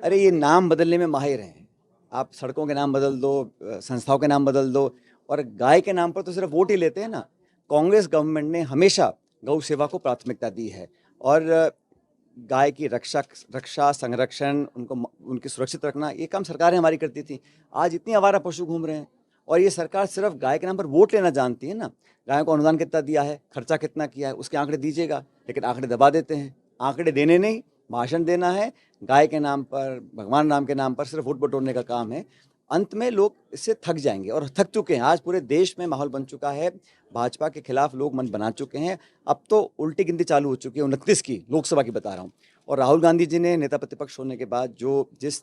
अरे ये नाम बदलने में माहिर हैं। आप सड़कों के नाम बदल दो, संस्थाओं के नाम बदल दो, और गाय के नाम पर तो सिर्फ वोट ही लेते हैं ना। कांग्रेस गवर्नमेंट ने हमेशा गौ सेवा को प्राथमिकता दी है, और गाय की रक्षा संरक्षण, उनकी सुरक्षित रखना, ये काम सरकारें हमारी करती थी। आज इतनी आवारा पशु घूम रहे हैं, और ये सरकार सिर्फ गाय के नाम पर वोट लेना जानती है ना। गायों को अनुदान कितना दिया है, खर्चा कितना किया है, उसके आंकड़े दीजिएगा, लेकिन आंकड़े दबा देते हैं। आंकड़े देने नहीं, भाषण देना है। गाय के नाम पर, भगवान राम के नाम पर सिर्फ वोट बटोरने का काम है। अंत में लोग इससे थक जाएंगे, और थक चुके हैं। आज पूरे देश में माहौल बन चुका है, भाजपा के खिलाफ लोग मन बना चुके हैं। अब तो उल्टी गिनती चालू हो चुकी है, 29 की, लोकसभा की बता रहा हूँ। और राहुल गांधी जी ने नेता प्रतिपक्ष होने के बाद जो जिस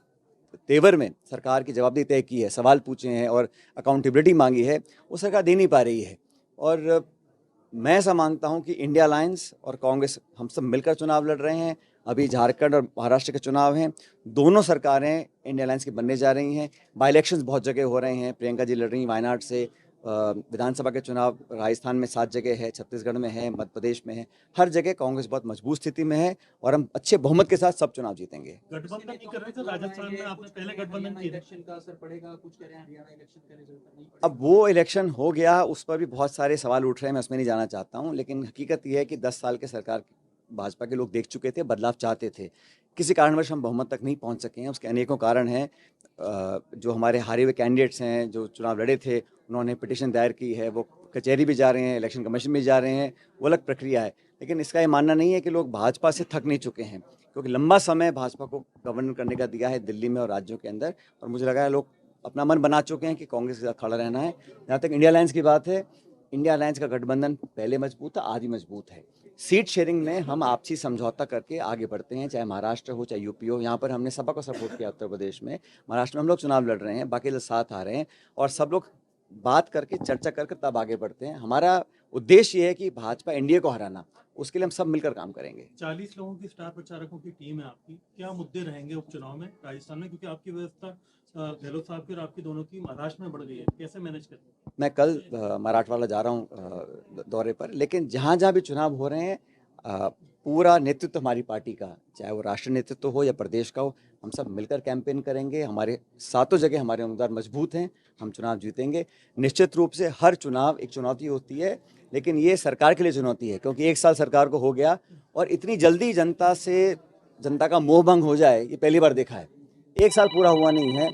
तेवर में सरकार की जवाबदेही तय की है, सवाल पूछे हैं और अकाउंटेबिलिटी मांगी है, वो सरकार दे नहीं पा रही है। और मैं ऐसा मानता हूं कि इंडिया अलायंस और कांग्रेस, हम सब मिलकर चुनाव लड़ रहे हैं। अभी झारखंड और महाराष्ट्र के चुनाव हैं, दोनों सरकारें इंडिया अलायंस की बनने जा रही हैं। बाई इलेक्शंस बहुत जगह हो रहे हैं, प्रियंका जी लड़ रही हैं वायनाड से। विधानसभा के चुनाव राजस्थान में 7 जगह है, छत्तीसगढ़ में है, मध्य प्रदेश में है। हर जगह कांग्रेस बहुत मजबूत स्थिति में है, और हम अच्छे बहुमत के साथ सब चुनाव जीतेंगे। गठबंधन नहीं कर रहे थे राजस्थान में, आपने पहले गठबंधन किया। इलेक्शन का असर पड़ेगा, कुछ कह रहे हैं हरियाणा इलेक्शन का रिजल्ट नहीं पड़ेगा। अब वो इलेक्शन हो गया, उस पर भी बहुत सारे सवाल उठ रहे हैं, मैं उसमें नहीं जाना चाहता हूँ। लेकिन हकीकत यह है कि 10 साल के सरकार भाजपा के लोग देख चुके थे, बदलाव चाहते थे। किसी कारणवश हम बहुमत तक नहीं पहुँच सके हैं, उसके अनेकों कारण हैं। जो हमारे हारे हुए कैंडिडेट्स हैं, जो चुनाव लड़े थे, उन्होंने पिटिशन दायर की है, वो कचहरी भी जा रहे हैं, इलेक्शन कमीशन भी जा रहे हैं, वो अलग प्रक्रिया है। लेकिन इसका ये मानना नहीं है कि लोग भाजपा से थक नहीं चुके हैं, क्योंकि लंबा समय भाजपा को गवर्न करने का दिया है दिल्ली में और राज्यों के अंदर। और मुझे लगा है लोग अपना मन बना चुके हैं कि कांग्रेस के साथ खड़ा रहना है। जहाँ तक इंडिया अलायंस की बात है, इंडिया अलायंस का गठबंधन पहले मजबूत था, आज भी मजबूत है। सीट शेयरिंग में हम आपसी समझौता करके आगे बढ़ते हैं, चाहे महाराष्ट्र हो चाहे यूपी हो। यहाँ पर हमने सपा को सपोर्ट किया उत्तर प्रदेश में, महाराष्ट्र में हम लोग चुनाव लड़ रहे हैं, बाकी लोग साथ आ रहे हैं, और सब लोग बात करके चर्चा करके तब आगे बढ़ते हैं। हमारा उद्देश्य ये है कि भाजपा एनडीए को हराना, उसके लिए हम सब मिलकर काम करेंगे। 40 लोगों की स्टार प्रचारकों की टीम है आपकी, क्या मुद्दे रहेंगे उपचुनाव में राजस्थान में, क्योंकि आपकी व्यवस्था गहलोत साहब की और आपकी दोनों की महाराष्ट्र में बढ़ गई है, कैसे मैनेज करते हैं? मैं कल मराठवाड़ा जा रहा हूँ दौरे पर, लेकिन जहाँ जहाँ भी चुनाव हो रहे हैं, पूरा नेतृत्व हमारी पार्टी का, चाहे वो राष्ट्रीय नेतृत्व हो या प्रदेश का हो, हम सब मिलकर कैंपेन करेंगे। हमारे सातों जगह हमारे उम्मीदवार मजबूत हैं, हम चुनाव जीतेंगे। निश्चित रूप से हर चुनाव एक चुनौती होती है, लेकिन ये सरकार के लिए चुनौती है, क्योंकि 1 साल सरकार को हो गया, और इतनी जल्दी जनता का मोह भंग हो जाए, ये पहली बार देखा है। 1 साल पूरा हुआ नहीं है,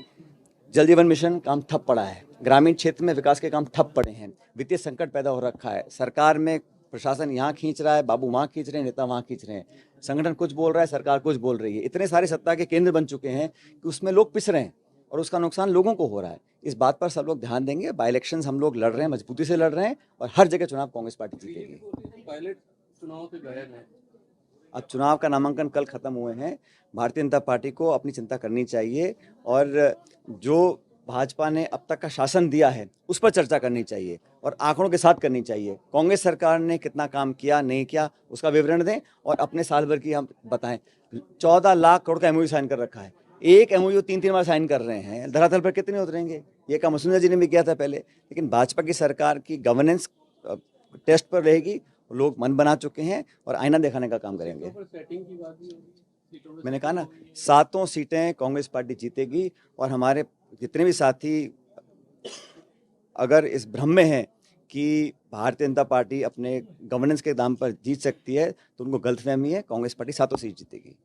जल जीवन मिशन काम ठप पड़ा है, ग्रामीण क्षेत्र में विकास के काम ठप पड़े हैं, वित्तीय संकट पैदा हो रखा है। सरकार में प्रशासन यहाँ खींच रहा है, बाबू वहाँ खींच रहे हैं, नेता वहाँ खींच रहे हैं, संगठन कुछ बोल रहा है, सरकार कुछ बोल रही है। इतने सारे सत्ता के केंद्र बन चुके हैं कि उसमें लोग पिस रहे हैं, और उसका नुकसान लोगों को हो रहा है। इस बात पर सब लोग ध्यान देंगे। बाई इलेक्शन हम लोग लड़ रहे हैं, मजबूती से लड़ रहे हैं, और हर जगह चुनाव कांग्रेस पार्टी जीतेगी। पायलट चुनाव पे गए हैं। अब चुनाव का नामांकन कल खत्म हुए हैं। भारतीय जनता पार्टी को अपनी चिंता करनी चाहिए, और जो भाजपा ने अब तक का शासन दिया है उस पर चर्चा करनी चाहिए, और आंकड़ों के साथ करनी चाहिए। कांग्रेस सरकार ने कितना काम किया नहीं किया उसका विवरण दें, और अपने साल भर की हम बताएं। 14 लाख करोड़ का एमओयू साइन कर रखा है, एक एमओयू 3-3 बार साइन कर रहे हैं, धरातल पर कितने उतरेंगे? ये काम वसुंधरा जी ने भी किया था पहले। लेकिन भाजपा की सरकार की गवर्नेंस टेस्ट पर रहेगी, लोग मन बना चुके हैं, और आईना दिखाने का काम करेंगे। सेटिंग की बात भी होगी। मैंने कहा ना, 7 सीटें कांग्रेस पार्टी जीतेगी, और हमारे जितने भी साथी अगर इस भ्रम में हैं कि भारतीय जनता पार्टी अपने गवर्नेंस के दाम पर जीत सकती है, तो उनको गलतफहमी है। कांग्रेस पार्टी 7 सीट जीतेगी।